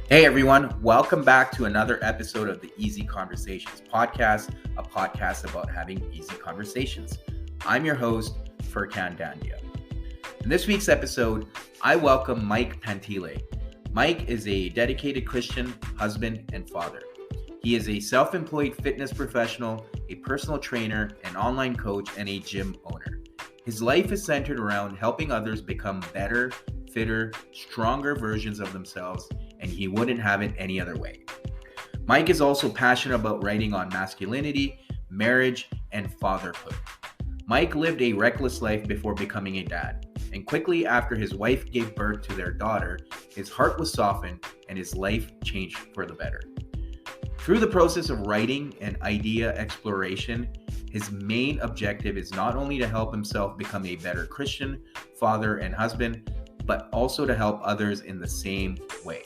Hey everyone, welcome back to another episode of the Easy Conversations podcast, a podcast about having easy conversations. I'm your host, Furkan Dandia. In this week's episode, I welcome Mike Pantile. Mike is a dedicated Christian husband and father. He is a self employed fitness professional, a personal trainer, an online coach, and a gym owner. His life is centered around helping others become better, fitter, stronger versions of themselves, and he wouldn't have it any other way. Mike is also passionate about writing on masculinity, marriage, and fatherhood. Mike lived a reckless life before becoming a dad, and quickly after his wife gave birth to their daughter, his heart was softened and his life changed for the better. Through the process of writing and idea exploration, his main objective is not only to help himself become a better Christian, father, and husband, but also to help others in the same way.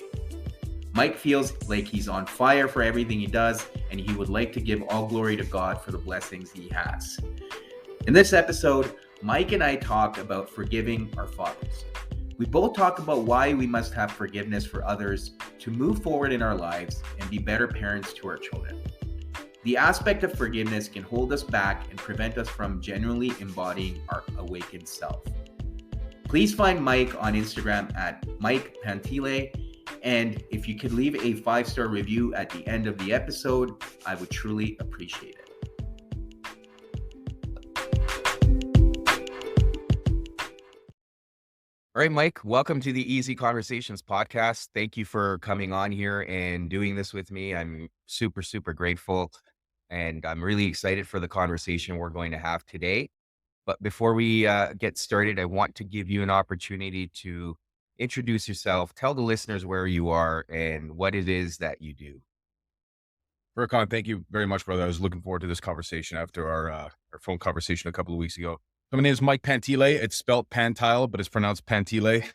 Mike feels like he's on fire for everything he does, and he would like to give all glory to God for the blessings he has. In this episode, Mike and I talk about forgiving our fathers. We both talk about why we must have forgiveness for others to move forward in our lives and be better parents to our children. The aspect of forgiveness can hold us back and prevent us from genuinely embodying our awakened self. Please find Mike on Instagram at Mike Pantile, and if you could leave a 5-star review at the end of the episode, I would truly appreciate it. All right, Mike, welcome to the Easy Conversations podcast. Thank you for coming on here and doing this with me. I'm super, super grateful. And I'm really excited for the conversation we're going to have today. But before we get started, I want to give you an opportunity to introduce yourself, tell the listeners where you are and what it is that you do. Furkan, thank you very much, brother. I was looking forward to this conversation after our phone conversation a couple of weeks ago. So my name is Mike Pantile. It's spelled Pantile, but it's pronounced Pantile.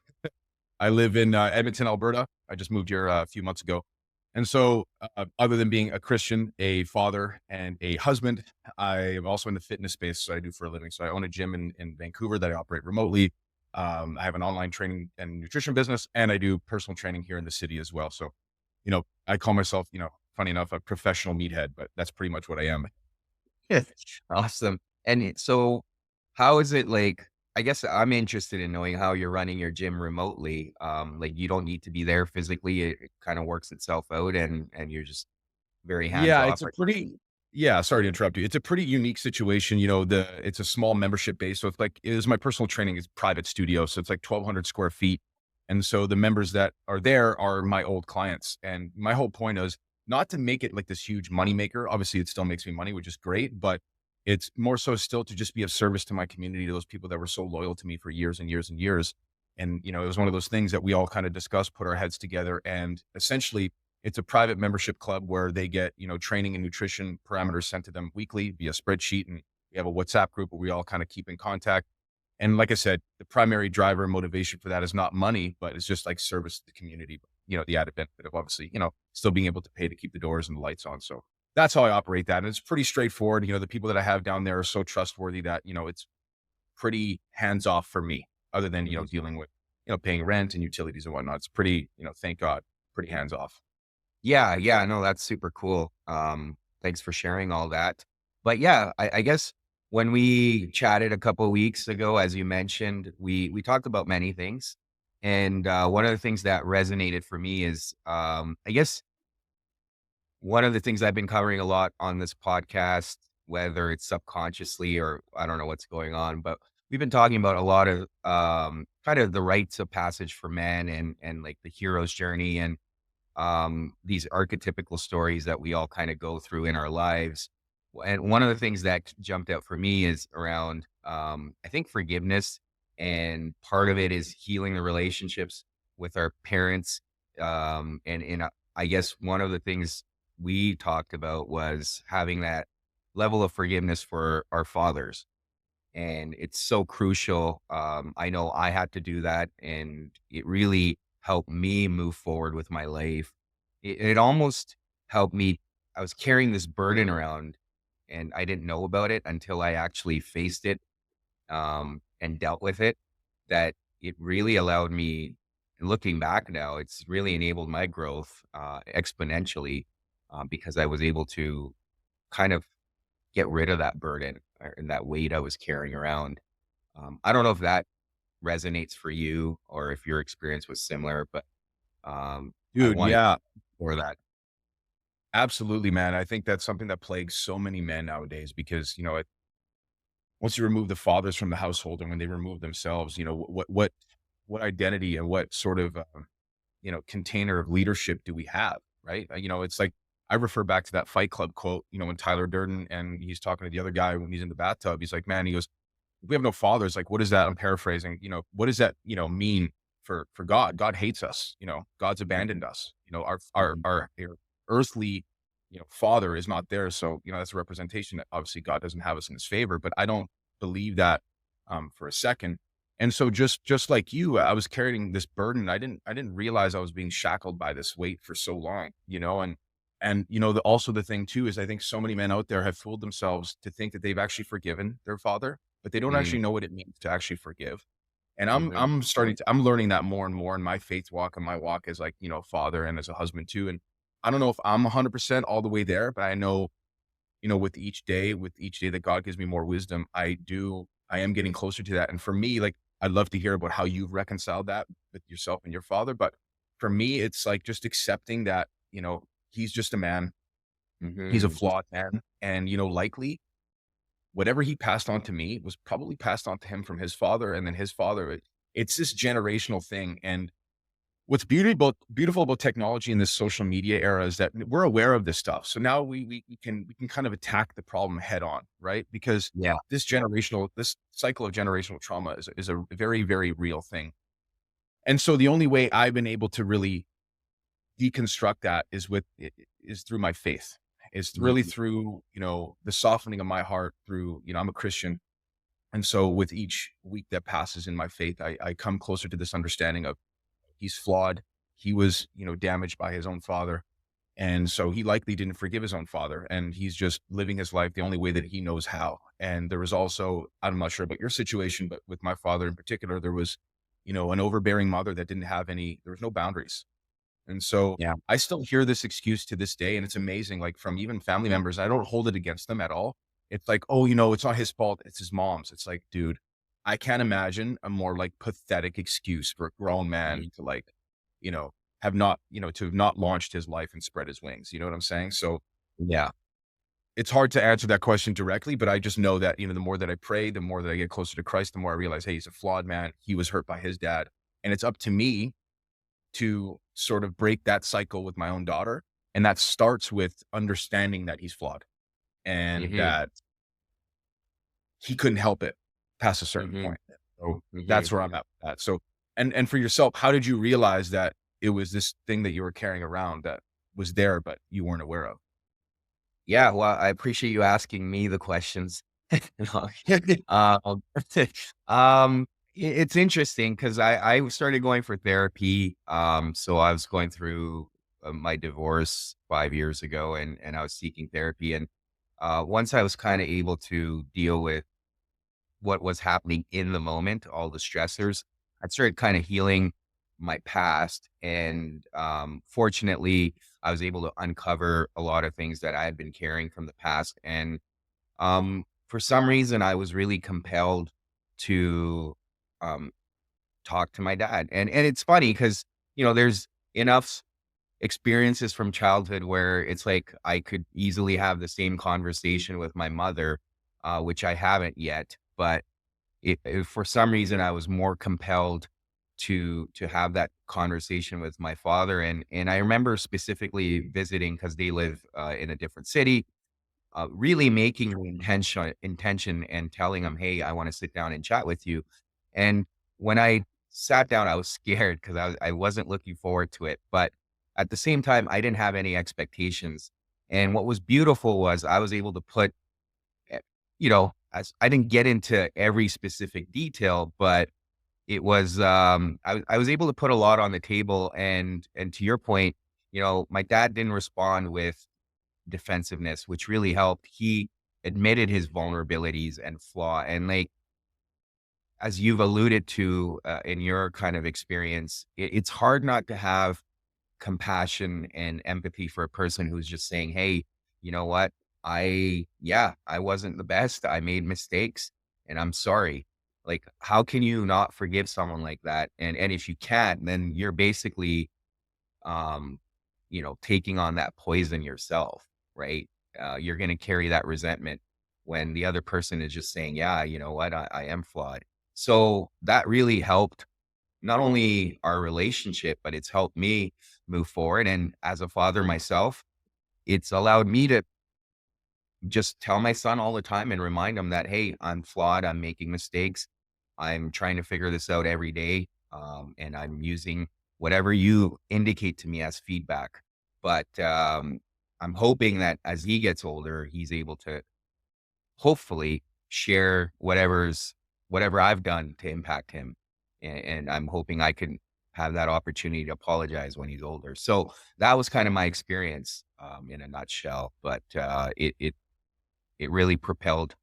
I live in Edmonton, Alberta. I just moved here a few months ago. And so other than being a Christian, a father, and a husband, I am also in the fitness space. So I do for a living. So I own a gym in Vancouver that I operate remotely. I have an online training and nutrition business, and I do personal training here in the city as well. So, I call myself, funny enough, a professional meathead, but that's pretty much what I am. Awesome. So how is it like, I guess I'm interested in knowing how you're running your gym remotely. Like you don't need to be there physically. It kind of works itself out and you're just very hands Yeah, off. it's a pretty sorry to interrupt you. It's a pretty unique situation. It's a small membership base. So it's like, it is my personal training is private studio. So it's like 1,200 square feet. And so the members that are there are my old clients. And my whole point is not to make it like this huge money maker. Obviously it still makes me money, which is great, but it's more so still to just be of service to my community, to those people that were so loyal to me for years and years and years. And, it was one of those things that we all kind of discussed, put our heads together, and essentially it's a private membership club where they get, training and nutrition parameters sent to them weekly via spreadsheet. And we have a WhatsApp group where we all kind of keep in contact. And like I said, the primary driver and motivation for that is not money, but it's just like service to the community. The added benefit of obviously, still being able to pay to keep the doors and the lights on. So that's how I operate that. And it's pretty straightforward. The people that I have down there are so trustworthy that, it's pretty hands off for me, other than, dealing with, paying rent and utilities and whatnot. It's pretty, thank God, pretty hands off. Yeah, no, that's super cool. Thanks for sharing all that. But yeah, I guess when we chatted a couple of weeks ago, as you mentioned, we talked about many things. And one of the things that resonated for me is, I guess one of the things I've been covering a lot on this podcast, whether it's subconsciously or I don't know what's going on, but we've been talking about a lot of kind of the rites of passage for men and like the hero's journey and these archetypical stories that we all kind of go through in our lives. And one of the things that jumped out for me is around, I think, forgiveness. And part of it is healing the relationships with our parents. I guess one of the things we talked about was having that level of forgiveness for our fathers. And it's so crucial. I know I had to do that, and it really helped me move forward with my life. It almost helped me. I was carrying this burden around, and I didn't know about it until I actually faced it and dealt with it. That it really allowed me. And looking back now, it's really enabled my growth exponentially, because I was able to kind of get rid of that burden and that weight I was carrying around. I don't know if that resonates for you or if your experience was similar, but I Dude, wanted yeah, for that. absolutely, man. I think that's something that plagues so many men nowadays because, once you remove the fathers from the household and when they remove themselves, what identity and what sort of, container of leadership do we have? Right. It's like, I refer back to that Fight Club quote, when Tyler Durden and he's talking to the other guy when he's in the bathtub, he's like, man, he goes, if we have no fathers, like, what is that? I'm paraphrasing, what does that, mean for God? God hates us, God's abandoned us, Mhm. our earthly, father is not there. So, that's a representation that obviously God doesn't have us in his favor, but I don't believe that for a second. And so just like you, I was carrying this burden. I didn't realize I was being shackled by this weight for so long, also the thing too is I think so many men out there have fooled themselves to think that they've actually forgiven their father, but they don't Mm, actually know what it means to actually forgive. And mhm, I'm learning that more and more in my faith walk and my walk as like, father and as a husband too. And I don't know if I'm 100% all the way there, but I know, with each day that God gives me more wisdom, I am getting closer to that. And for me, like, I'd love to hear about how you've reconciled that with yourself and your father. But for me, it's like just accepting that, he's just a man. He's a mhm. flawed man. And, likely whatever he passed on to me was probably passed on to him from his father and then his father. It's this generational thing. And what's beautiful about technology in this social media era is that we're aware of this stuff. So now we can kind of attack the problem head on, right? Because Yeah. this cycle of generational trauma is a very, very real thing. And so the only way I've been able to really deconstruct that is through my faith. Is really Mhm. through, the softening of my heart through, I'm a Christian. And so with each week that passes in my faith, I come closer to this understanding of he's flawed. He was, damaged by his own father. And so he likely didn't forgive his own father. And he's just living his life the only way that he knows how. And there was also, I'm not sure about your situation, but with my father in particular, there was, an overbearing mother that didn't have there was no boundaries. And so Yeah. I still hear this excuse to this day. And it's amazing, like from even family members, I don't hold it against them at all. It's like, oh, it's not his fault. It's his mom's. It's like, dude, I can't imagine a more like pathetic excuse for a grown man Mhm. to like, have not, to have not launched his life and spread his wings. You know what I'm saying? So Yeah. it's hard to answer that question directly, but I just know that, the more that I pray, the more that I get closer to Christ, the more I realize, hey, he's a flawed man. He was hurt by his dad. And it's up to me to sort of break that cycle with my own daughter. And that starts with understanding that he's flawed and Mhm. that he couldn't help it past a certain Mhm. point. So Mhm. that's where I'm at with that. So, and for yourself, how did you realize that it was this thing that you were carrying around that was there, but you weren't aware of? Yeah, well, I appreciate you asking me the questions. No, um, it's interesting because I started going for therapy. So I was going through my divorce 5 years ago, and I was seeking therapy. And once I was kind of able to deal with what was happening in the moment, all the stressors, I started kind of healing my past. And fortunately, I was able to uncover a lot of things that I had been carrying from the past. And for some reason, I was really compelled to um, talk to my dad. And it's funny because there's enough experiences from childhood where it's like I could easily have the same conversation with my mother, which I haven't yet. But if for some reason I was more compelled to have that conversation with my father, and I remember specifically visiting because they live in a different city, really making an intention and telling him, "Hey, I want to sit down and chat with you." And when I sat down, I was scared because I wasn't looking forward to it, but at the same time, I didn't have any expectations. And what was beautiful was I was able to put, eh, as I didn't get into every specific detail, but it was I was able to put a lot on the table. And to your point, my dad didn't respond with defensiveness, which really helped. He admitted his vulnerabilities and flaw. And like as you've alluded to in your kind of experience, it's hard not to have compassion and empathy for a person who's just saying, "Hey, you know what? I wasn't the best. I made mistakes and I'm sorry." Like, how can you not forgive someone like that? And if you can't, then you're basically, um, taking on that poison yourself, right? You're going to carry that resentment when the other person is just saying, "Yeah, you know what? I am flawed." So that really helped not only our relationship, but it's helped me move forward. And as a father myself, it's allowed me to just tell my son all the time and remind him that, hey, I'm flawed. I'm making mistakes. I'm trying to figure this out every day. And I'm using whatever you indicate to me as feedback. But I'm hoping that as he gets older, he's able to hopefully share whatever I've done to impact him. And I'm hoping I can have that opportunity to apologize when he's older. So that was kind of my experience in a nutshell. But it really propelled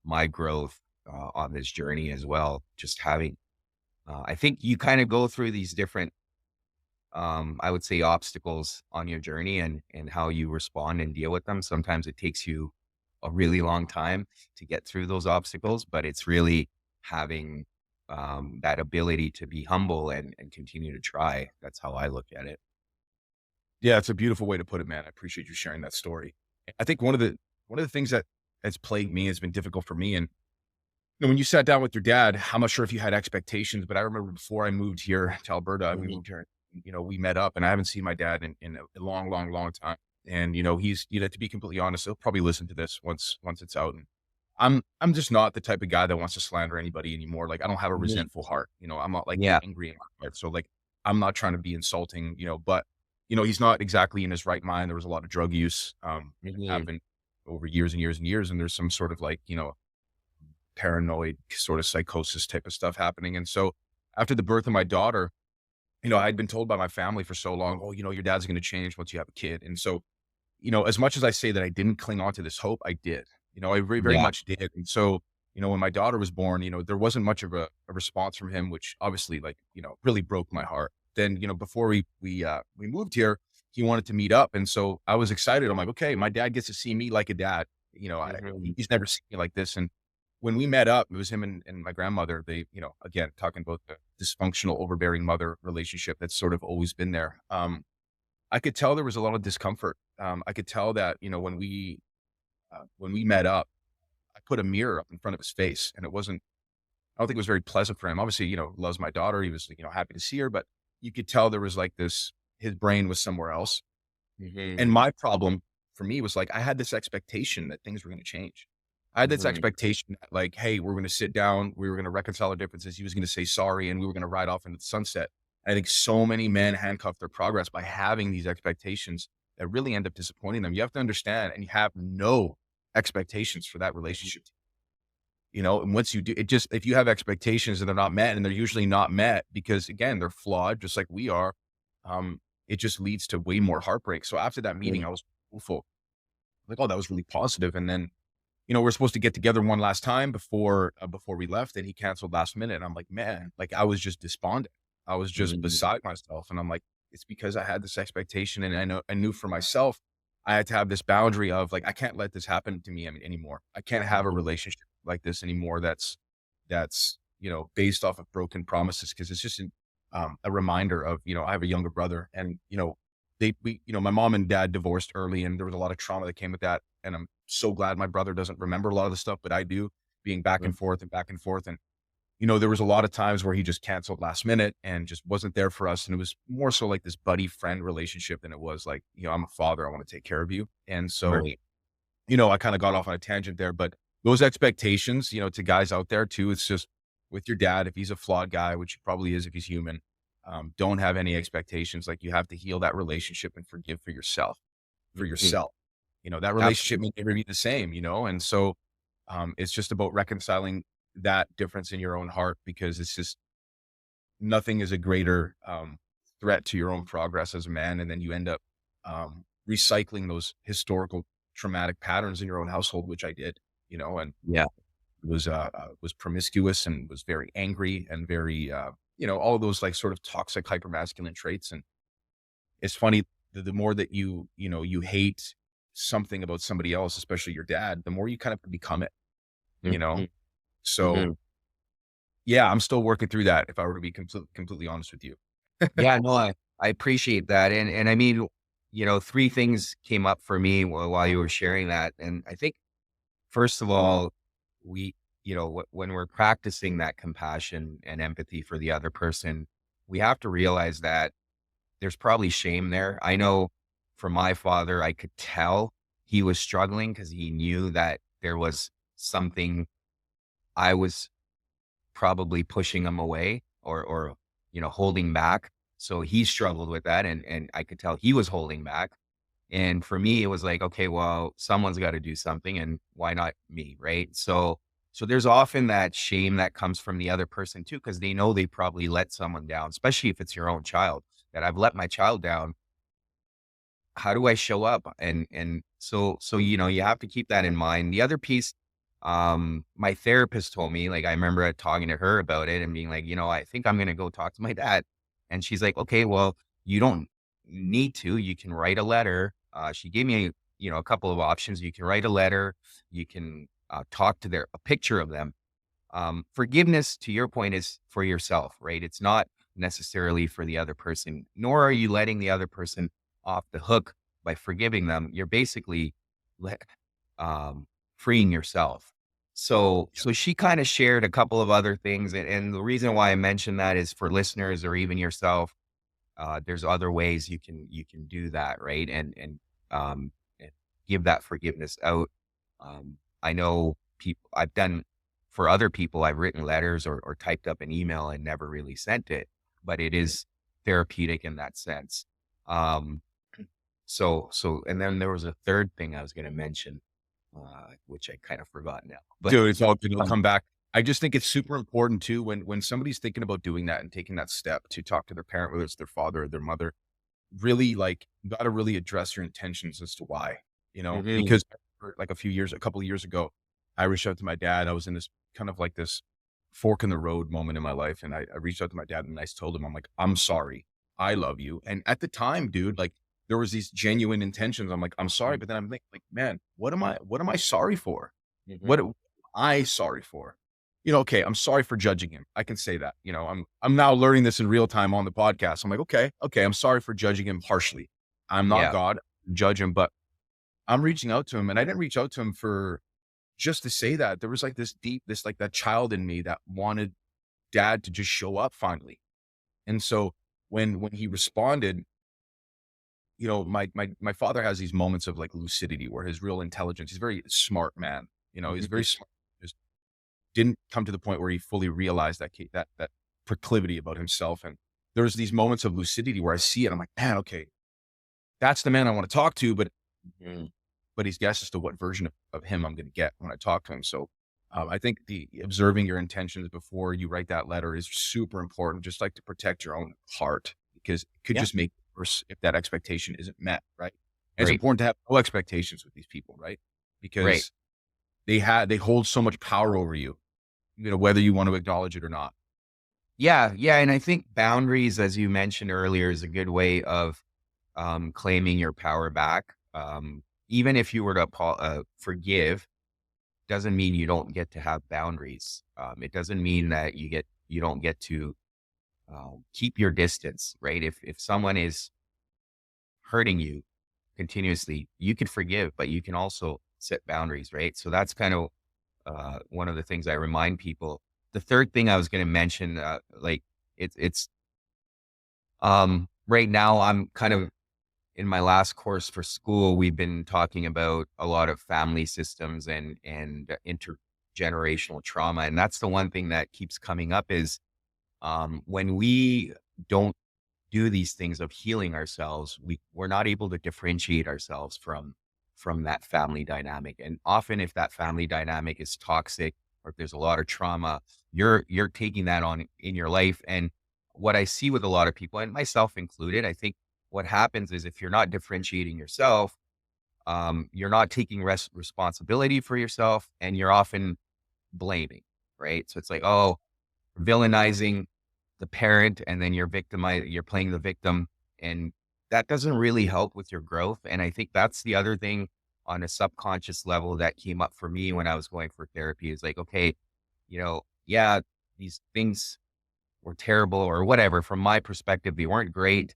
my growth on this journey as well. Just having, I think you kind of go through these different, I would say, obstacles on your journey, and how you respond and deal with them. Sometimes it takes you a really long time to get through those obstacles, but it's really having that ability to be humble and continue to try. That's how I look at it. Yeah, it's a beautiful way to put it, man. I appreciate you sharing that story. I think one of the things that has plagued me, has been difficult for me. And when you sat down with your dad, I'm not sure if you had expectations, but I remember before I moved here to Alberta, we Mhm. moved here, we met up, and I haven't seen my dad in a long, long, long time. And, he's, to be completely honest, he'll probably listen to this once it's out. And I'm just not the type of guy that wants to slander anybody anymore. Like, I don't have a Mhm. resentful heart. I'm not like Yeah. angry in my heart. So like, I'm not trying to be insulting, but he's not exactly in his right mind. There was a lot of drug use, that Mhm. happened over years and years and years. And there's some sort of like, paranoid sort of psychosis type of stuff happening. And so after the birth of my daughter, I'd been told by my family for so long, "Oh, your dad's going to change once you have a kid." And so, as much as I say that I didn't cling on to this hope, I did. I very, very Yeah. much did. And so, when my daughter was born, there wasn't much of a response from him, which obviously, like, really broke my heart. Then, before we moved here, he wanted to meet up, and so I was excited. I'm like, okay, my dad gets to see me like a dad. Mhm. He's never seen me like this. And when we met up, it was him and my grandmother. They, again, talking about the dysfunctional, overbearing mother relationship that's sort of always been there. I could tell there was a lot of discomfort. I could tell that, when we met up, I put a mirror up in front of his face, and I don't think it was very pleasant for him. Obviously, loves my daughter. He was, happy to see her, but you could tell there was like this, his brain was somewhere else. And Mhm. my problem for me was like, I had this expectation that things were going to change. I had this Mhm. expectation that like, hey, we're going to sit down, we were going to reconcile our differences. He was going to say sorry, and we were going to ride off into the sunset. I think so many men handcuff their progress by having these expectations that really end up disappointing them. You have to understand, and you have no expectations for that Mhm. relationship. And once you do it, just if you have expectations and they're not met, and they're usually not met because again, they're flawed just like we are, it just leads to way more heartbreak. So after that meeting, Mhm. I was hopeful, like, oh, that was really positive. And then, we're supposed to get together one last time before we left, and he canceled last minute. And I'm like, man, like I was just despondent. I was just Mhm. beside myself. And I'm like, it's because I had this expectation, and I knew for myself, I had to have this boundary of like, I can't let this happen to me anymore. I can't have a Mhm. relationship like this anymore. That's, based off of broken promises. Cause it's just a reminder of, I have a younger brother, and, my mom and dad divorced early, and there was a lot of trauma that came with that. And I'm so glad my brother doesn't remember a lot of the stuff, but I do, being back and Mhm. forth and back and forth. And, there was a lot of times where he just canceled last minute and just wasn't there for us. And it was more so like this buddy friend relationship than it was like, I'm a father, I want to take care of you. And so, Right. I kind of got off on a tangent there, but those expectations, to guys out there too, it's just with your dad, if he's a flawed guy, which he probably is if he's human, don't have any expectations. Like, you have to heal that relationship and forgive for yourself, for Mhm. yourself. That relationship Absolutely. may never be the same, and so it's just about reconciling that difference in your own heart, because it's just nothing is a greater threat to your own progress as a man. And then you end up recycling those historical traumatic patterns in your own household, which I did, and Yeah. was promiscuous and was very angry and very, all of those like sort of toxic hypermasculine traits. And it's funny, the more that you hate something about somebody else, especially your dad, the more you kind of become it, you know? Mhm. So Mhm. yeah, I'm still working through that, if I were to be completely honest with you. Yeah, no, I appreciate that. And I mean, three things came up for me while you were sharing that. And I think, first of all, we, when we're practicing that compassion and empathy for the other person, we have to realize that there's probably shame there. I know for my father, I could tell he was struggling because he knew that there was something I was probably pushing him away or holding back. So he struggled with that, and I could tell he was holding back. And for me, it was like, okay, well, someone's got to do something, and why not me, right? So there's often that shame that comes from the other person too, because they know they probably let someone down, especially if it's your own child. That I've let my child down, how do I show up? And so you have to keep that in mind. The other piece, my therapist told me, like I remember talking to her about it and being like, I think I'm gonna go talk to my dad. And she's like, okay, well, you don't need to. You can write a letter. She gave me, a couple of options. You can write a letter. You can talk to a picture of them. Forgiveness, to your point, is for yourself, right? It's not necessarily for the other person, nor are you letting the other person off the hook by forgiving them. You're basically let, um, freeing yourself. So she kind of shared a couple of other things, and the reason why I mentioned that is for listeners or even yourself. There's other ways you can do that, right? And give that forgiveness out. I know people I've done for other people. I've written letters or typed up an email and never really sent it, but it is therapeutic in that sense. Um, and then there was a third thing I was going to mention, which I kind of forgot now. But Dude, it's all good. It'll um, come back. I just think it's super important too when somebody's thinking about doing that and taking that step to talk to their parent, whether it's their father or their mother, really like you got to really address your intentions as to why, mhm, because like a couple of years ago, I reached out to my dad. I was in this kind of like this fork in the road moment in my life. And I reached out to my dad and I told him, I'm like, I'm sorry. I love you. And at the time, dude, like there was these genuine intentions. I'm like, I'm sorry. But then I'm like, man, what am I sorry for? What mhm, am I sorry for? Okay, I'm sorry for judging him. I can say that. I'm now learning this in real time on the podcast. I'm like, okay, I'm sorry for judging him harshly. I'm not yeah, God, judge him, but I'm reaching out to him, and I didn't reach out to him for just to say that. There was like this like that child in me that wanted dad to just show up finally. And so when he responded, my father has these moments of like lucidity where his real intelligence, he's a very smart man. He's very mhm, smart. Just didn't come to the point where he fully realized that proclivity about himself. And there's these moments of lucidity where I see it. I'm like, man, okay, that's the man I want to talk to, mhm. but he's guessed as to what version of him I'm going to get when I talk to him. So I think the observing your intentions before you write that letter is super important, just like to protect your own heart, because it could Yeah, just make it worse if that expectation isn't met, right? And it's right, important to have no expectations with these people, right? right. Because they hold so much power over you, whether you want to acknowledge it or not. Yeah, yeah, and I think boundaries, as you mentioned earlier, is a good way of claiming your power back. Even if you were to forgive, doesn't mean you don't get to have boundaries. It doesn't mean that you don't get to keep your distance, right? If someone is hurting you continuously, you can forgive, but you can also set boundaries, right? So that's kind of one of the things I remind people. The third thing I was going to mention, like it's right now I'm kind of in my last course for school. We've been talking about a lot of family systems and intergenerational trauma, and that's the one thing that keeps coming up is when we don't do these things of healing ourselves, we're not able to differentiate ourselves from that family dynamic. And often if that family dynamic is toxic or if there's a lot of trauma, you're taking that on in your life. And what I see with a lot of people, and myself included, I think what happens is if you're not differentiating yourself, you're not taking responsibility for yourself, and you're often blaming, right? So it's like, oh, villainizing the parent, and then you're playing the victim, and that doesn't really help with your growth. And I think that's the other thing on a subconscious level that came up for me when I was going for therapy is like, okay, yeah, these things were terrible or whatever. From my perspective, they weren't great,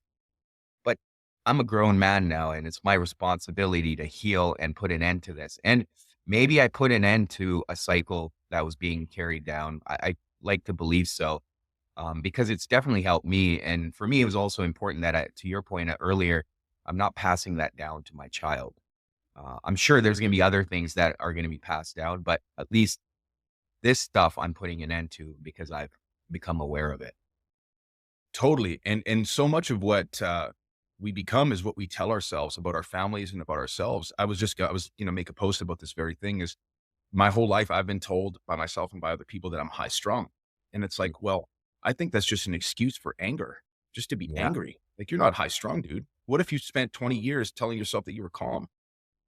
but I'm a grown man now and it's my responsibility to heal and put an end to this. And maybe I put an end to a cycle that was being carried down. I like to believe so, because it's definitely helped me. And for me, it was also important that to your point earlier, I'm not passing that down to my child. I'm sure there's going to be other things that are going to be passed down, but at least this stuff I'm putting an end to because I've become aware of it. Totally. And so much of what we become is what we tell ourselves about our families and about ourselves. I was, make a post about this very thing is my whole life I've been told by myself and by other people that I'm high strung. And it's Mm. like, well, I think that's just an excuse for anger, just to be Yeah. angry. Like you're not high strung, dude. What if you spent 20 years telling yourself that you were calm?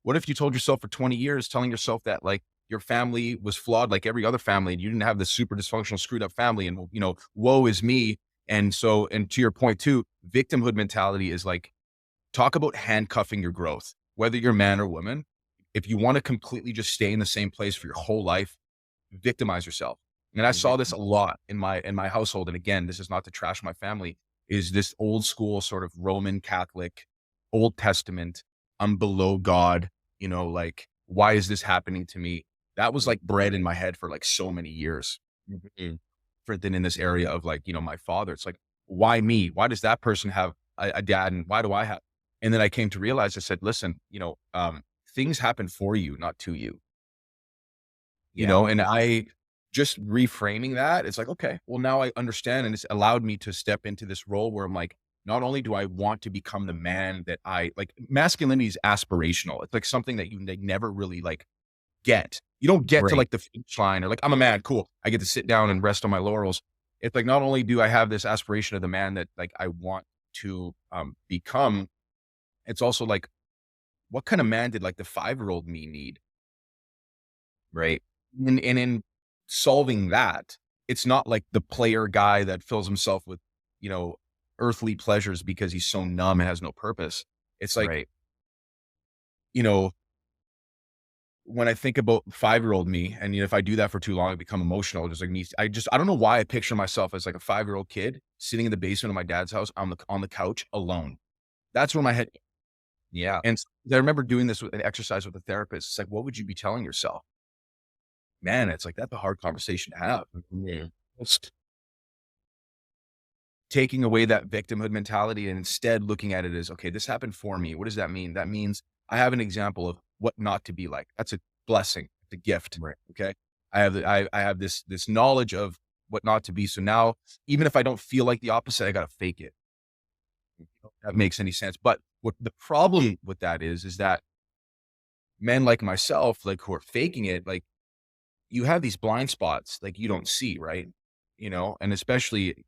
What if you told yourself for 20 years, telling yourself that like your family was flawed like every other family and you didn't have this super dysfunctional, screwed up family and, woe is me. And to your point too, victimhood mentality is like, talk about handcuffing your growth, whether you're man or woman. If you want to completely just stay in the same place for your whole life, victimize yourself. And I saw this Mhm. a lot in my household. And again, this is not to trash my family, is this old school sort of Roman Catholic, Old Testament, I'm below God, like, why is this happening to me? That was like bred in my head for like so many years. Mhm. Different than in this area of like, my father. It's like, why me? Why does that person have a dad and why do I have? And then I came to realize, I said, listen, things happen for you, not to you. Yeah. And I just reframing that, it's like, okay, well, now I understand. And it's allowed me to step into this role where I'm like, not only do I want to become the man that I like, masculinity is aspirational. It's like something that you never really like get. You don't get to Right. like the finish line or like, I'm a man, cool. I get to sit down and rest on my laurels. It's like, not only do I have this aspiration of the man that like I want to become, it's also like, what kind of man did like the 5-year-old me need? Right. And in solving that, it's not like the player guy that fills himself with, you know, earthly pleasures because he's so numb and has no purpose. It's like, Right. you know, when I think about 5-year-old me, and if I do that for too long, I become emotional. Just like me, I don't know why I picture myself as like a 5-year-old kid sitting in the basement of my dad's house on the couch alone. That's where my head. Yeah. And I remember doing this with an exercise with a therapist. It's like, what would you be telling yourself? Man, it's like that's a hard conversation to have. Mhm. Just taking away that victimhood mentality and instead looking at it as, okay, this happened for me. What does that mean? That means I have an example of what not to be like. That's a blessing, it's a gift. Right. Okay. I have this knowledge of what not to be. So now, even if I don't feel like the opposite, I got to fake it. If that makes any sense. But what the problem with that is that men like myself, like who are faking it, like you have these blind spots, like you don't see, right? And especially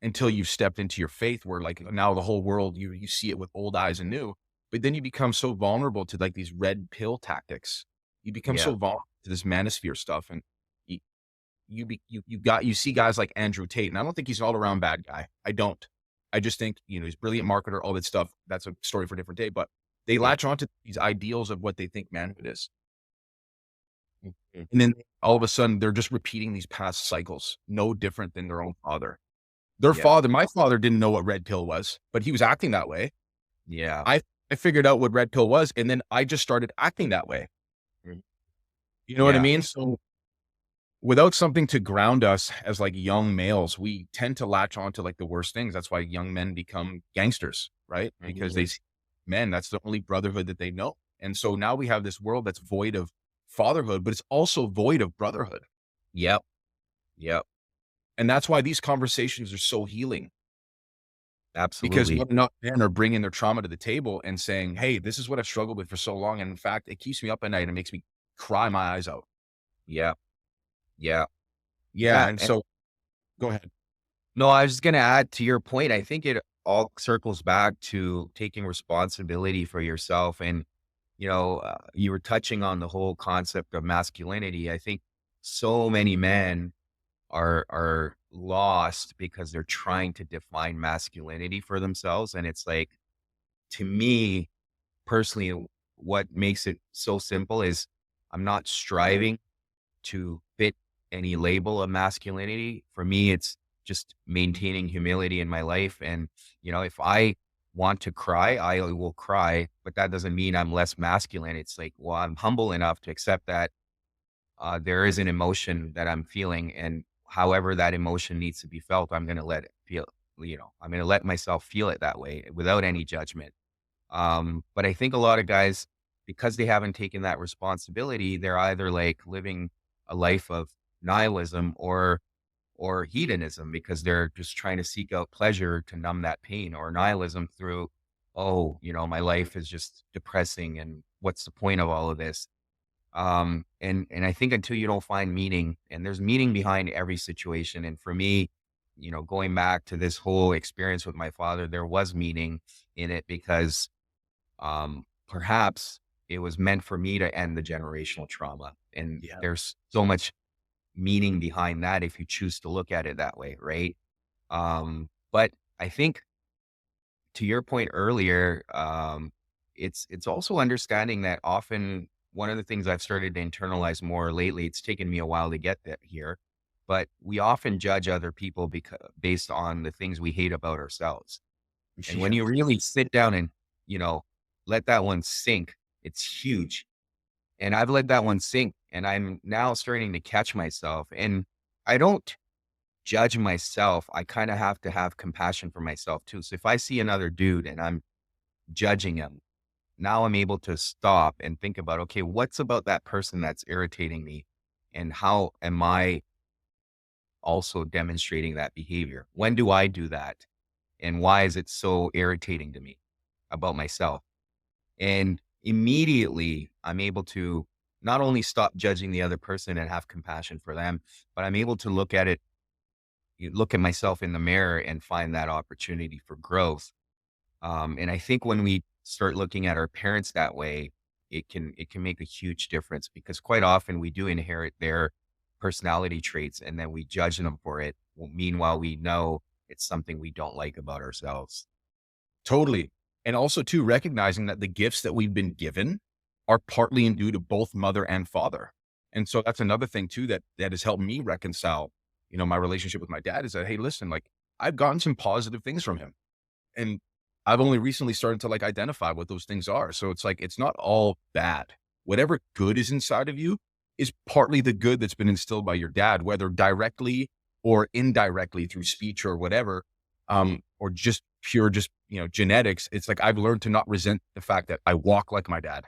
until you've stepped into your faith where like now the whole world, you see it with old eyes and new, but then you become so vulnerable to like these red pill tactics. You become Yeah. so vulnerable to this manosphere stuff. And you, you see guys like Andrew Tate, and I don't think he's an all around bad guy. I don't. I just think, he's a brilliant marketer, all that stuff. That's a story for a different day, but they Yeah. latch onto these ideals of what they think manhood is. Mhm. And then all of a sudden they're just repeating these past cycles, no different than their own father. Yeah. My father didn't know what red pill was, but he was acting that way. Yeah. I figured out what red pill was, and then I just started acting that way. Mhm. You know what I Yeah. mean? So without something to ground us as like young males, we tend to latch on to like the worst things. That's why young men become gangsters, right? Because they Mhm. see men, that's the only brotherhood that they know. And so now we have this world that's void of fatherhood, but it's also void of brotherhood. Yep. Yep. And that's why these conversations are so healing. Because Absolutely. not enough men are bringing their trauma to the table and saying, "Hey, this is what I've struggled with for so long, and in fact, it keeps me up at night and makes me cry my eyes out." Yeah. Yeah. Yeah, Yeah. and so go ahead. No, I was just gonna add to your point. I think it all circles back to taking responsibility for yourself. And, you were touching on the whole concept of masculinity. I think so many men are lost because they're trying to define masculinity for themselves. And it's like, to me personally, what makes it so simple is I'm not striving to fit any label of masculinity. For me, it's just maintaining humility in my life. And, if I want to cry, I will cry, but that doesn't mean I'm less masculine. It's like, well, I'm humble enough to accept that there is an emotion that I'm feeling. And however that emotion needs to be felt, I'm going to let it feel, I'm going to let myself feel it that way without any judgment. But I think a lot of guys, because they haven't taken that responsibility, they're either like living a life of nihilism or hedonism because they're just trying to seek out pleasure to numb that pain, or nihilism through, oh, my life is just depressing and what's the point of all of this? And I think until you don't find meaning, and there's meaning behind every situation. And for me, going back to this whole experience with my father, there was meaning in it because perhaps it was meant for me to end the generational trauma. And Yeah. there's so much meaning behind that if you choose to look at it that way, right? But I think to your point earlier, it's also understanding that often one of the things I've started to internalize more lately, it's taken me a while to get that here, but we often judge other people based on the things we hate about ourselves. And when Yeah. you really sit down and, you know, let that one sink, it's huge. And I've let that one sink and I'm now starting to catch myself. And I don't judge myself. I kind of have to have compassion for myself too. So if I see another dude and I'm judging him, now I'm able to stop and think about, okay, what's about that person that's irritating me? And how am I also demonstrating that behavior? When do I do that? And why is it so irritating to me about myself? And immediately I'm able to not only stop judging the other person and have compassion for them, but I'm able to look at it, look at myself in the mirror and find that opportunity for growth. And I think when we start looking at our parents that way, it can make a huge difference because quite often we do inherit their personality traits and then we judge them for it. Well, meanwhile, we know it's something we don't like about ourselves. Totally. And also too, recognizing that the gifts that we've been given are partly in due to both mother and father. And so that's another thing too, that has helped me reconcile, my relationship with my dad is that, hey, listen, like I've gotten some positive things from him. And I've only recently started to like identify what those things are. So it's like, it's not all bad. Whatever good is inside of you is partly the good that's been instilled by your dad, whether directly or indirectly through speech or whatever, or just pure, genetics. It's like, I've learned to not resent the fact that I walk like my dad.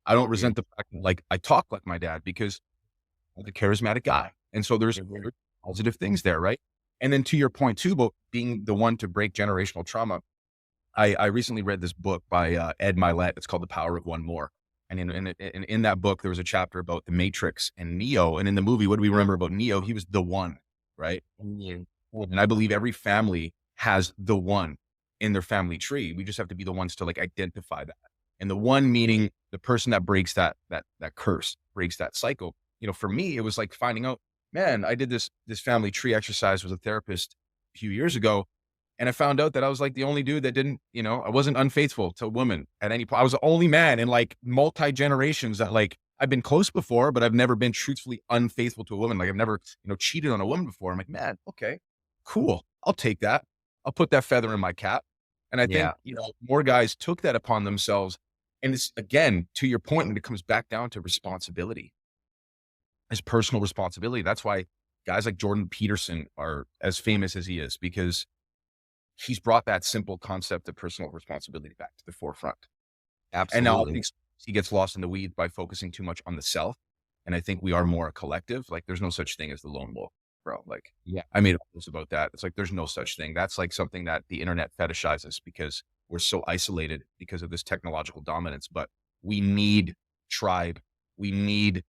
I don't resent the fact that like I talk like my dad because I'm the charismatic guy. And so there's positive things there. Right. And then to your point too, about being the one to break generational trauma, I recently read this book by Ed Milet. It's called The Power of One More. And in that book, there was a chapter about the Matrix and Neo. And in the movie, what do we remember about Neo? He was the one, right? And I believe every family has the one in their family tree. We just have to be the ones to like identify that. And the one meaning the person that breaks that curse, breaks that cycle. For me, it was like finding out, man, I did this family tree exercise with a therapist a few years ago. And I found out that I was like the only dude that didn't, I wasn't unfaithful to a woman at any point. I was the only man in like multi generations that like I've been close before, but I've never been truthfully unfaithful to a woman. Like I've never, cheated on a woman before. I'm like, man, okay, cool. I'll take that. I'll put that feather in my cap. And I think, Yeah. more guys took that upon themselves. And it's again, to your point, when it comes back down to responsibility, his personal responsibility. That's why guys like Jordan Peterson are as famous as he is, because he's brought that simple concept of personal responsibility back to the forefront. And now I Absolutely. think he gets lost in the weeds by focusing too much on the self. And I think we are more a collective. Like there's no such thing as the lone wolf, bro. Like Yeah. I made a post about that. It's like, there's no such thing. That's like something that the internet fetishizes because we're so isolated because of this technological dominance, but we need tribe. We need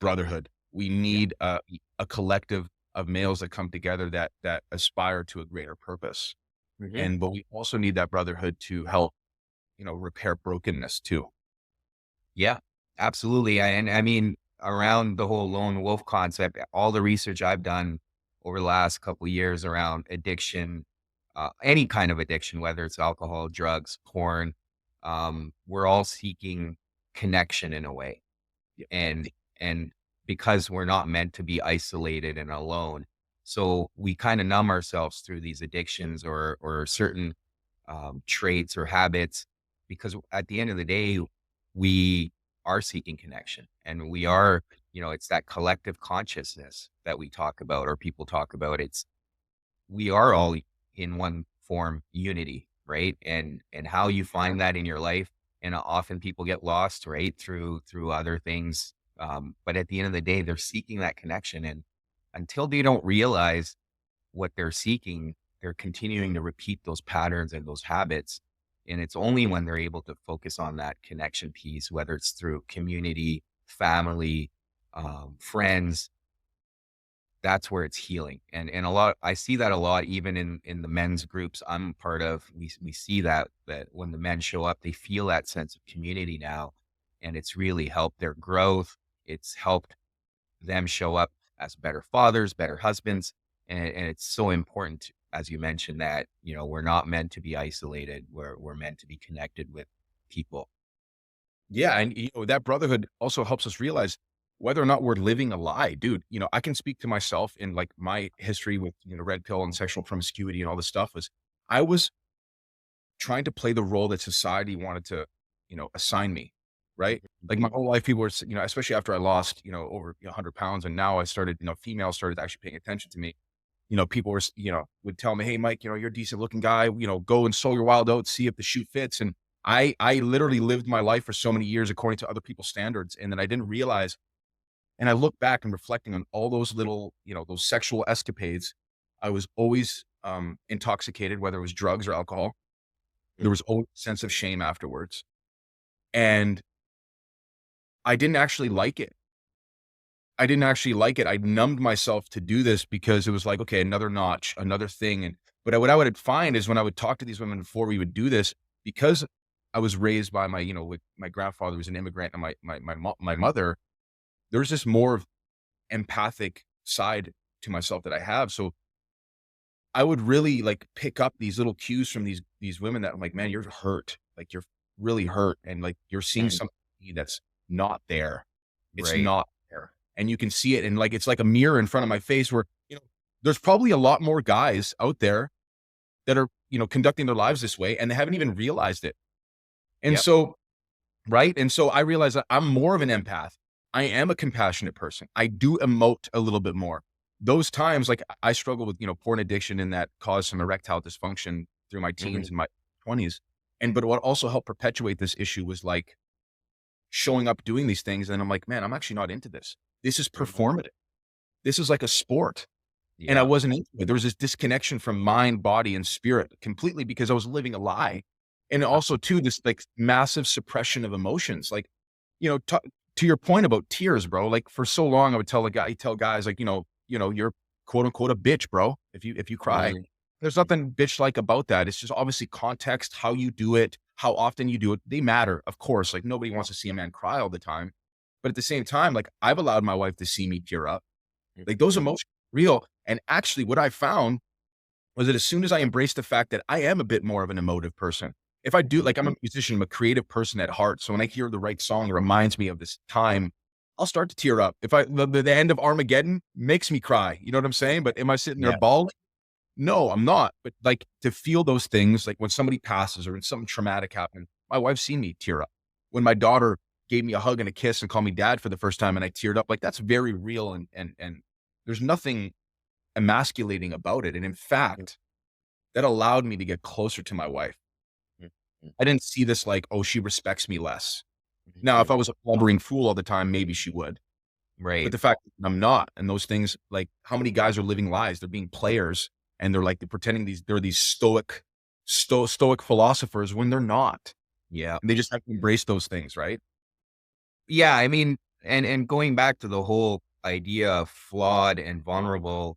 brotherhood. We need a collective of males that come together that aspire to a greater purpose. Mhm. But we also need that brotherhood to help, repair brokenness too. Yeah, absolutely. And I mean, around the whole lone wolf concept, all the research I've done over the last couple of years around addiction, any kind of addiction, whether it's alcohol, drugs, porn, we're all seeking connection in a way. Yeah. And because we're not meant to be isolated and alone, so we kind of numb ourselves through these addictions or certain traits or habits, because at the end of the day, we are seeking connection, and we are, it's that collective consciousness that we talk about, or people talk about. We are all in one form unity, right? And how you find that in your life, and often people get lost, right, through other things. But at the end of the day, they're seeking that connection, and until they don't realize what they're seeking, they're continuing to repeat those patterns and those habits. And it's only when they're able to focus on that connection piece, whether it's through community, family, friends, that's where it's healing. And a lot, I see that a lot, even in the men's groups I'm part of. We see that when the men show up, they feel that sense of community now, and it's really helped their growth. It's helped them show up as better fathers, better husbands. And it's so important, as you mentioned, that, we're not meant to be isolated. We're meant to be connected with people. Yeah, and that brotherhood also helps us realize whether or not we're living a lie, dude. I can speak to myself in like my history with red pill and sexual promiscuity and all this stuff. Was I was trying to play the role that society wanted to, assign me, right? Like my whole life, people were, especially after I lost, over 100 pounds, and now I started, females started actually paying attention to me. People were, would tell me, "Hey, Mike, you're a decent looking guy. Go and sow your wild oats, see if the shoe fits." And I literally lived my life for so many years according to other people's standards, and then I didn't realize. And I look back and reflecting on all those little, those sexual escapades. I was always intoxicated, whether it was drugs or alcohol. There was always a sense of shame afterwards, and I didn't actually like it. I didn't actually like it. I numbed myself to do this because it was like, okay, another notch, another thing. But what I would find is when I would talk to these women before we would do this, because I was raised by with my grandfather was an immigrant, and my mother, there's this more empathic side to myself that I have. So I would really like pick up these little cues from these women that I'm like, man, you're hurt. Like you're really hurt. And like, you're seeing Mm. something that's not there. It's Right. not there. And you can see it. And like, it's like a mirror in front of my face where, there's probably a lot more guys out there that are, conducting their lives this way, and they haven't even realized it. And Yep. so, right. And so I realized that I'm more of an empath. I am a compassionate person. I do emote a little bit more. Those times, like I struggle with, porn addiction, and that caused some erectile dysfunction through my teens Mhm. and my 20s. But what also helped perpetuate this issue was like showing up doing these things. And I'm like, man, I'm actually not into this. This is performative. This is like a sport. And I Yeah. wasn't into it. There was this disconnection from mind, body, and spirit completely because I was living a lie. And also too, this like massive suppression of emotions. Like, to your point about tears, bro, like for so long, I would tell guys like, you're quote unquote a bitch, bro. If you cry, Mhm. there's nothing bitch like about that. It's just obviously context, how you do it, how often you do it. They matter, of course. Like nobody wants to see a man cry all the time. But at the same time, like I've allowed my wife to see me tear up. Like those emotions are real. And actually what I found was that as soon as I embraced the fact that I am a bit more of an emotive person, if I do, like I'm a musician, I'm a creative person at heart. So when I hear the right song, it reminds me of this time, I'll start to tear up. If the end of Armageddon makes me cry, you know what I'm saying? But am I sitting there Yeah. bawling? No, I'm not. But like to feel those things, like when somebody passes or when something traumatic happened, my wife's seen me tear up. When my daughter gave me a hug and a kiss and called me dad for the first time and I teared up, like that's very real. And there's nothing emasculating about it. And in fact, that allowed me to get closer to my wife. Mhm. I didn't see this like, oh, she respects me less. Now, if Mhm. I was a blubbering fool all the time, maybe she would. But Right. the fact that I'm not, and those things, like how many guys are living lies? They're being players, and they're pretending they're these stoic philosophers when they're not. Yeah. And they just have to embrace those things, right? Yeah. I mean, and going back to the whole idea of flawed and vulnerable,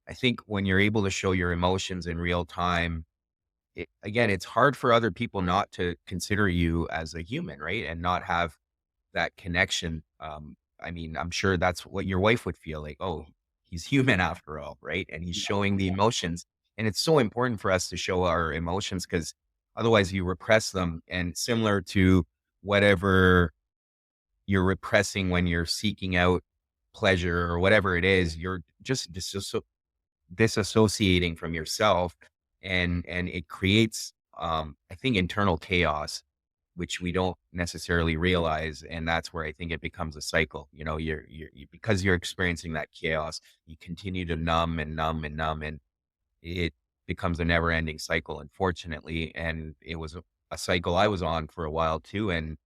I think when you're able to show your emotions in real time, again, it's hard for other people not to consider you as a human, right? And not have that connection. I mean, I'm sure that's what your wife would feel like. Oh, he's human after all, right? And he's showing the emotions. And it's so important for us to show our emotions because otherwise you repress them. And similar to whatever you're repressing when you're seeking out pleasure or whatever it is, you're just disassociating from yourself, and it creates, I think, internal chaos, which we don't necessarily realize, and that's where I think it becomes a cycle. You know, because you're experiencing that chaos, you continue to numb and numb and numb, and it becomes a never ending cycle, unfortunately. And it was a cycle I was on for a while too, and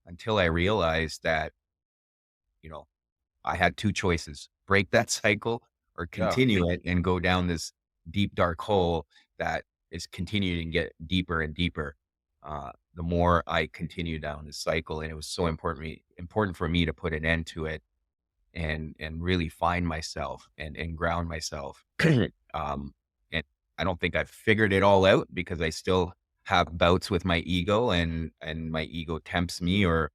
until I realized that, you know, I had 2 choices: break that cycle or Yeah. continue it and go down this deep, dark hole that is continuing to get deeper and deeper. The more I continue down this cycle, and it was so important for me to put an end to it and really find myself and ground myself. And I don't think I've figured it all out because I still have bouts with my ego, and my ego tempts me or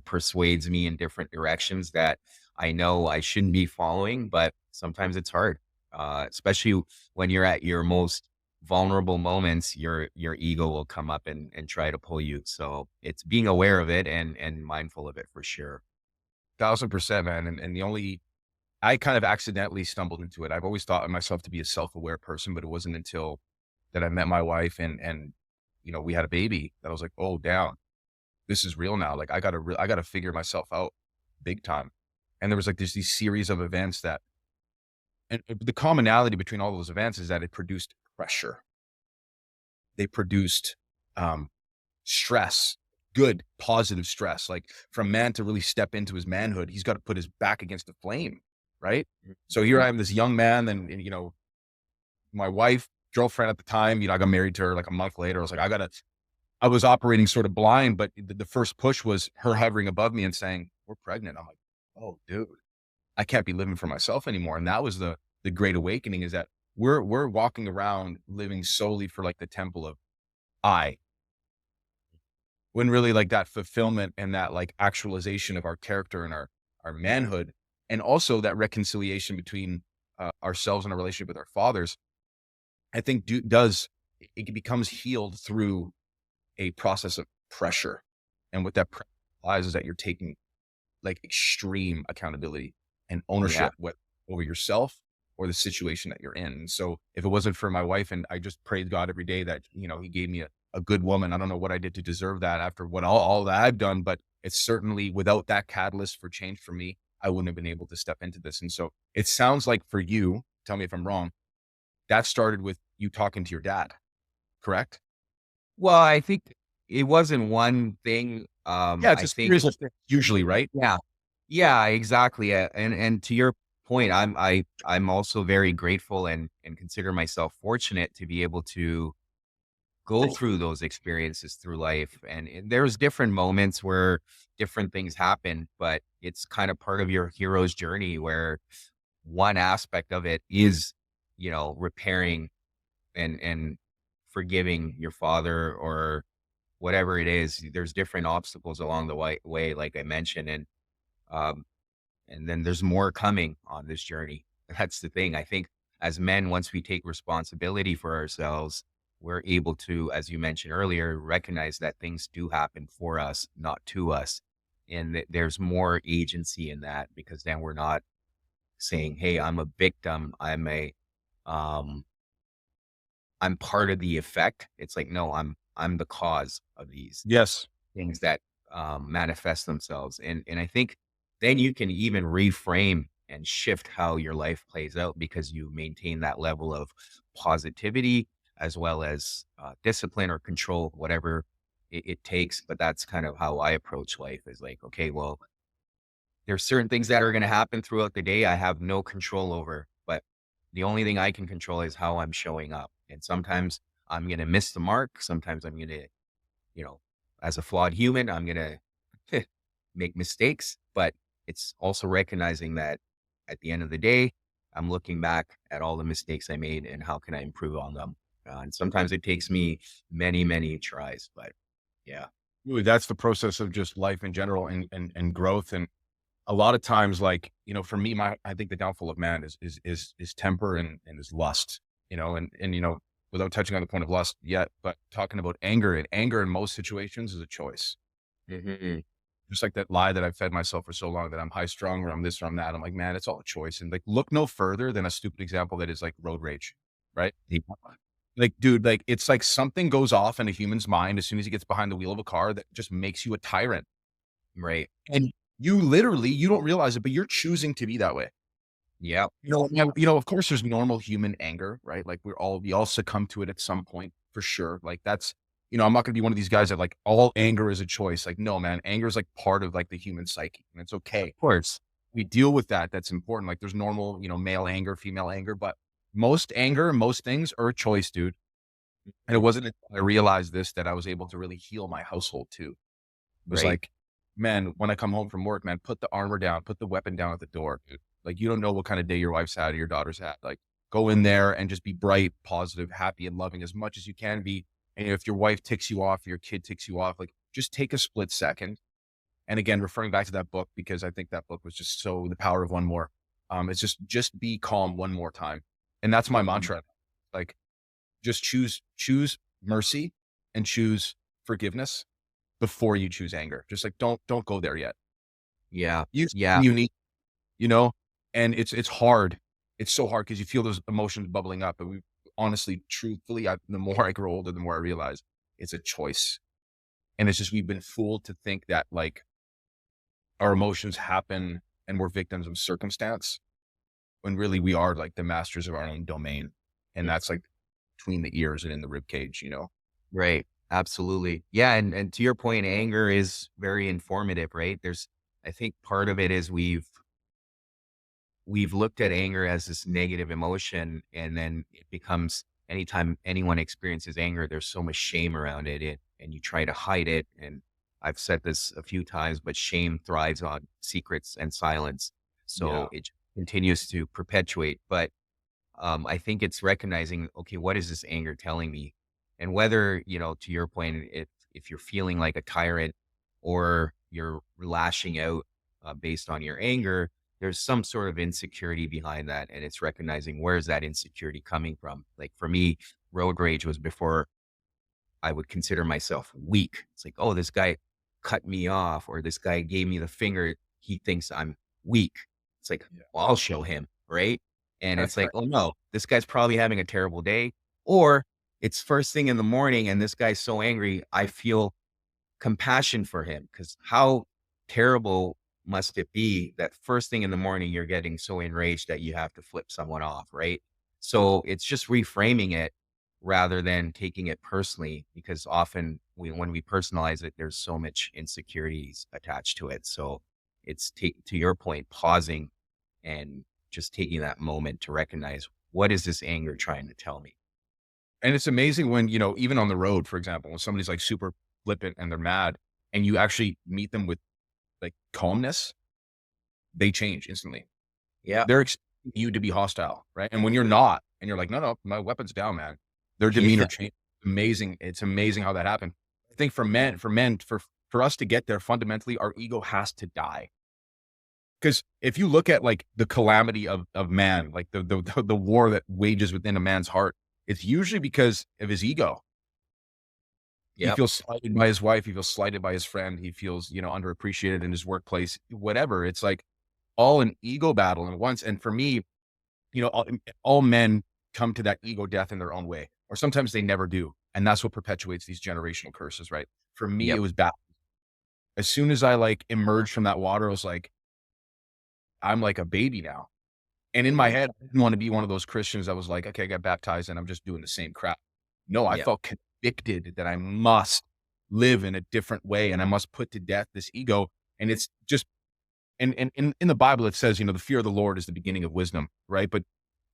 persuades me in different directions that I know I shouldn't be following, but sometimes it's hard. Especially when you're at your most vulnerable moments, your ego will come up and try to pull you. So it's being aware of it and mindful of it for sure. 1000%, man. And the only, I kind of accidentally stumbled into it. I've always thought of myself to be a self-aware person, but it wasn't until that I met my wife and, we had a baby that I was like, oh, damn, this is real now. Like I gotta figure myself out big time. And there was like, there's these series of events that, and the commonality between all those events is that it produced pressure. They produced, um, stress, good, positive stress. Like for a man to really step into his manhood, he's got to put his back against the flame, right? So here I am, this young man, and my wife, girlfriend at the time, I got married to her like a month later. I was like, I was operating sort of blind, but the first push was her hovering above me and saying, "We're pregnant." I'm like, "Oh, dude, I can't be living for myself anymore." And that was the great awakening, is that we're walking around living solely for like the temple of I, when really like that fulfillment and that like actualization of our character and our manhood, and also that reconciliation between ourselves and our relationship with our fathers, I think it becomes healed through a process of pressure. And what that implies is that you're taking like extreme accountability and Yeah. ownership over yourself or the situation that you're in. And so if it wasn't for my wife, and I just prayed God every day that, he gave me a good woman. I don't know what I did to deserve that after what all that I've done, but it's certainly without that catalyst for change for me, I wouldn't have been able to step into this. And so it sounds like for you, tell me if I'm wrong, that started with you talking to your dad, correct? Well, I think it wasn't one thing. Yeah, it's I a think, series of things usually, right? yeah, yeah, exactly. And to your point, I'm also very grateful and consider myself fortunate to be able to go through those experiences through life. And there's different moments where different things happen, but it's kind of part of your hero's journey where one aspect of it is, repairing and forgiving your father or whatever it is. There's different obstacles along the way, like I mentioned. Um, and then there's more coming on this journey. That's the thing. I think as men, once we take responsibility for ourselves, we're able to, as you mentioned earlier, recognize that things do happen for us, not to us. And there's more agency in that because then we're not saying, "Hey, I'm a victim. Um, I'm part of the effect." It's like, no, I'm the cause of these Yes. things that manifest themselves. And I think then you can even reframe and shift how your life plays out because you maintain that level of positivity as well as discipline or control, whatever it takes. But that's kind of how I approach life, is like, okay, well, there's certain things that are going to happen throughout the day I have no control over, but the only thing I can control is how I'm showing up. And sometimes I'm going to miss the mark. Sometimes I'm going to, you know, as a flawed human, I'm going to make mistakes, but it's also recognizing that at the end of the day, I'm looking back at all the mistakes I made and how can I improve on them. And sometimes it takes me many, many tries, but yeah. Ooh, that's the process of just life in general, and growth. And a lot of times, like, for me, I think the downfall of man is temper and is lust, and without touching on the point of lust yet, but talking about anger, and anger in most situations is a choice. Mhm. Just like that lie that I've fed myself for so long that I'm high strung or I'm this or I'm that. I'm like, man, it's all a choice. And like, look no further than a stupid example that is like road rage, right? Yeah. Like, dude, like it's like something goes off in a human's mind as soon as he gets behind the wheel of a car that just makes you a tyrant. Right. And you don't realize it, but you're choosing to be that way. Yeah. Of course there's normal human anger, right? Like we all succumb to it at some point for sure. Like that's, I'm not gonna be one of these guys that like all anger is a choice. Like, no, man, anger is like part of like the human psyche and it's okay. Of course. We deal with that. That's important. Like there's normal, male anger, female anger, but most anger, most things are a choice, dude. And it wasn't until I realized this that I was able to really heal my household too. It was Right. like, man, when I come home from work, man, put the armor down, put the weapon down at the door, dude. Like, you don't know what kind of day your wife's had or your daughter's had. Like, go in there and just be bright, positive, happy, and loving as much as you can be. And if your wife ticks you off, your kid ticks you off, like, just take a split second. And again, referring back to that book, because I think that book was just so the power of one more. It's just be calm one more time. And that's my mantra. Like, just choose mercy and choose forgiveness before you choose anger. Just like, don't go there yet. Yeah. Use Yeah. something unique, you know, and it's hard. It's so hard because you feel those emotions bubbling up. But we honestly, truthfully, the more I grow older, the more I realize it's a choice. And it's just, we've been fooled to think that like our emotions happen and we're victims of circumstance when really we are like the masters of our own domain. And that's like between the ears and in the rib cage. Right. Absolutely. Yeah. And to your point, anger is very informative, right? I think part of it is we've looked at anger as this negative emotion, and then it becomes anytime anyone experiences anger, there's so much shame around and you try to hide it. And I've said this a few times, but shame thrives on secrets and silence. Yeah. So it continues to perpetuate. But I think it's recognizing, okay, what is this anger telling me? And whether, to your point, if you're feeling like a tyrant or you're lashing out based on your anger, there's some sort of insecurity behind that. And it's recognizing, where's that insecurity coming from? Like for me, road rage was before I would consider myself weak. It's like, oh, this guy cut me off, or this guy gave me the finger. He thinks I'm weak. It's like, Yeah. well, I'll show him, right? And it's That's like, right. oh no, this guy's probably having a terrible day. Or it's first thing in the morning and this guy's so angry, I feel compassion for him, because how terrible must it be that first thing in the morning you're getting so enraged that you have to flip someone off, right? So it's just reframing it rather than taking it personally, because often when we personalize it, there's so much insecurities attached to it. So it's to your point, pausing and just taking that moment to recognize, what is this anger trying to tell me? And it's amazing when, even on the road, for example, when somebody's like super flippant and they're mad and you actually meet them with like calmness, they change instantly. Yeah. They're expecting you to be hostile, right? And when you're not, and you're like, no, my weapon's down, man. Their demeanor Yeah. changes. Amazing. It's amazing how that happened. I think for us to get there, fundamentally, our ego has to die. Because if you look at like the calamity of man, like the war that wages within a man's heart, it's usually because of his ego. He Yep. feels slighted by his wife. He feels slighted by his friend. He feels, underappreciated in his workplace, whatever. It's like all an ego battle. And once, and for me, all men come to that ego death in their own way, or sometimes they never do. And that's what perpetuates these generational curses, right? For me, it Yep. was bad. As soon as I like emerged from that water, I was like, I'm like a baby now. And in my Mm. head, I didn't want to be one of those Christians that was like, okay, I got baptized and I'm just doing the same crap. No, I Yep. felt convicted that I must live in a different way and I must put to death this ego. And it's just, and in the Bible, it says, the fear of the Lord is the beginning of wisdom, right? But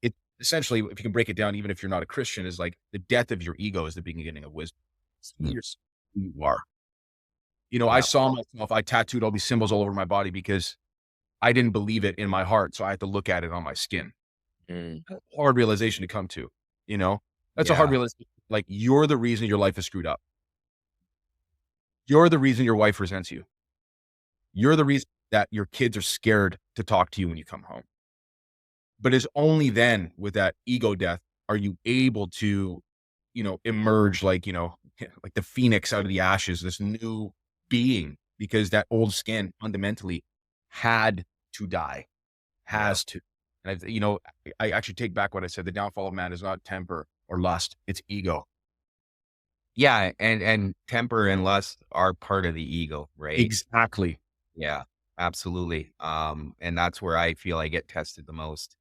it essentially, if you can break it down, even if you're not a Christian, is like the death of your ego is the beginning of wisdom. Mm. Here's who you are. I Yep. saw myself, I tattooed all these symbols all over my body because I didn't believe it in my heart. So I had to look at it on my skin. Mm. Hard realization to come to, you know? That's a hard Yeah. realization. Like, you're the reason your life is screwed up. You're the reason your wife resents you. You're the reason that your kids are scared to talk to you when you come home. But it's only then, with that ego death, are you able to, emerge like, like the phoenix out of the ashes, this new being, because that old skin fundamentally had to die, Yeah. has to. And I actually take back what I said. The downfall of man is not temper or lust, it's ego. Yeah, and temper and lust are part of the ego, right? Exactly. Yeah, absolutely. And that's where I feel I get tested the most.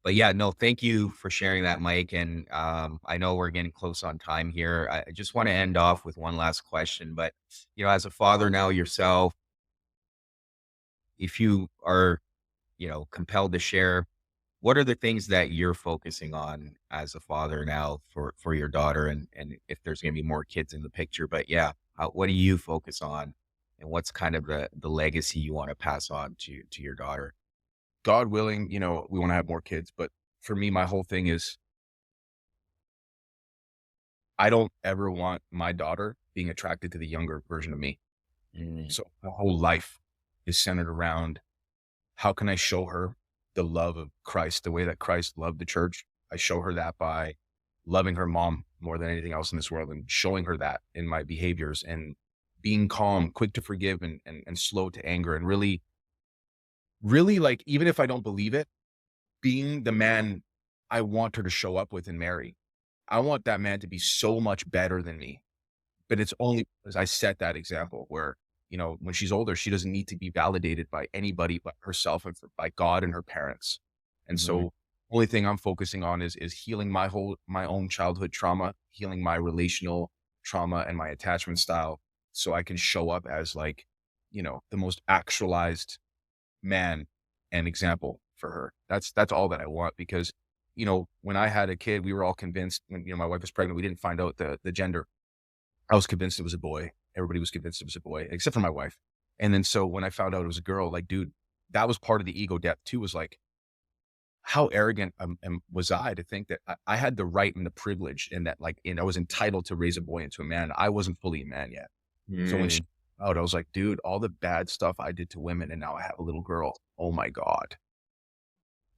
But yeah, no, thank you for sharing that, Mike. And I know we're getting close on time here. I just want to end off with one last question. But as a father now yourself, if you are, compelled to share, what are the things that you're focusing on as a father now for your daughter, and if there's going to be more kids in the picture? But yeah, what do you focus on, and what's kind of the legacy you want to pass on to your daughter? God willing, we want to have more kids. But for me, my whole thing is I don't ever want my daughter being attracted to the younger version of me. Mm, So my whole life is centered around how can I show her the love of Christ, the way that Christ loved the church. I show her that by loving her mom more than anything else in this world, and showing her that in my behaviors, and being calm, quick to forgive, and slow to anger, and really, really, like, even if I don't believe it, being the man I want her to show up with and marry. I want that man to be so much better than me. But it's only because I set that example where, when she's older, she doesn't need to be validated by anybody but herself, and by God and her parents. And mhm. so only thing I'm focusing on is healing my own childhood trauma, healing my relational trauma and my attachment style, so I can show up as, like, the most actualized man and example for her. That's all that I want, because, when I had a kid, we were all convinced when, my wife was pregnant, we didn't find out the gender. I was convinced it was a boy. Everybody was convinced it was a boy, except for my wife. And then so when I found out it was a girl, like, dude, that was part of the ego death too, was like, how arrogant was I to think that I had the right and the privilege, and that, like, I was entitled to raise a boy into a man. I wasn't fully a man yet. So when she Mm, out, I was like, dude, all the bad stuff I did to women, and now I have a little girl. Oh my God.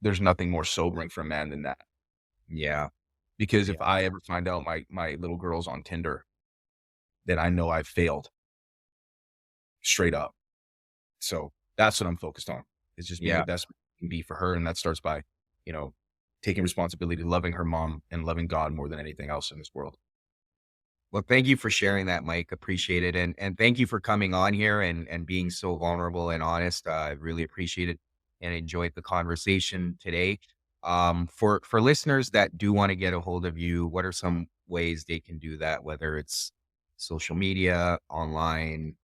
There's nothing more sobering for a man than that. yeah, Because yeah, if I ever find out my little girl's on Tinder, then I know I've failed straight up. So that's what I'm focused on, is just being the yeah. best we can be for her. And that starts by, you know, taking responsibility, loving her mom, and loving God more than anything else in this world. Well, thank you for sharing that, Mike. Appreciate it, and thank you for coming on here and being so vulnerable and honest. I really appreciate it and enjoyed the conversation today. For listeners that do want to get a hold of you, what are some ways they can do that? Whether it's social media, online,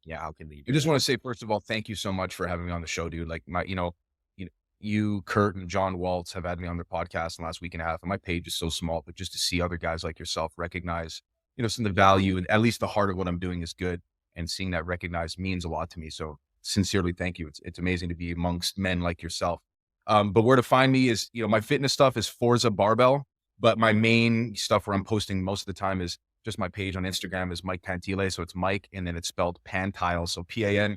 yeah, how can they I do just that? want to say, first of all, thank you so much for having me on the show, dude. Like, you, Kurt, and John Waltz have had me on their podcast in the last week and a half, and my page is so small, but just to see other guys like yourself recognize, some of the value, and at least the heart of what I'm doing is good, and seeing that recognized means a lot to me. So sincerely, thank you. It's amazing to be amongst men like yourself. But where to find me is, my fitness stuff is Forza Barbell, but my main stuff where I'm posting most of the time is just my page on Instagram is Mike Pantile. So it's Mike, and then it's spelled Pantile. So Pantile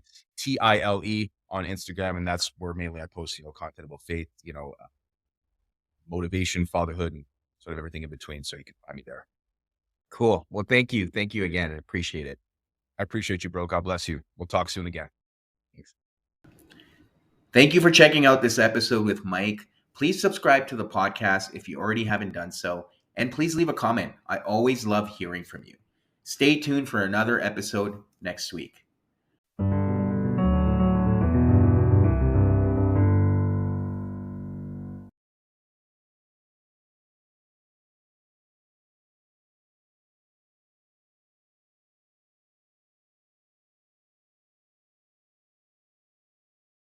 on Instagram. And that's where mainly I post, content about faith, motivation, fatherhood, and sort of everything in between. So you can find me there. Cool. Well, thank you again. I appreciate it. I appreciate you, bro. God bless you. We'll talk soon again. Thanks. Thank you for checking out this episode with Mike. Please subscribe to the podcast if you already haven't done so, and please leave a comment. I always love hearing from you. Stay tuned for another episode next week.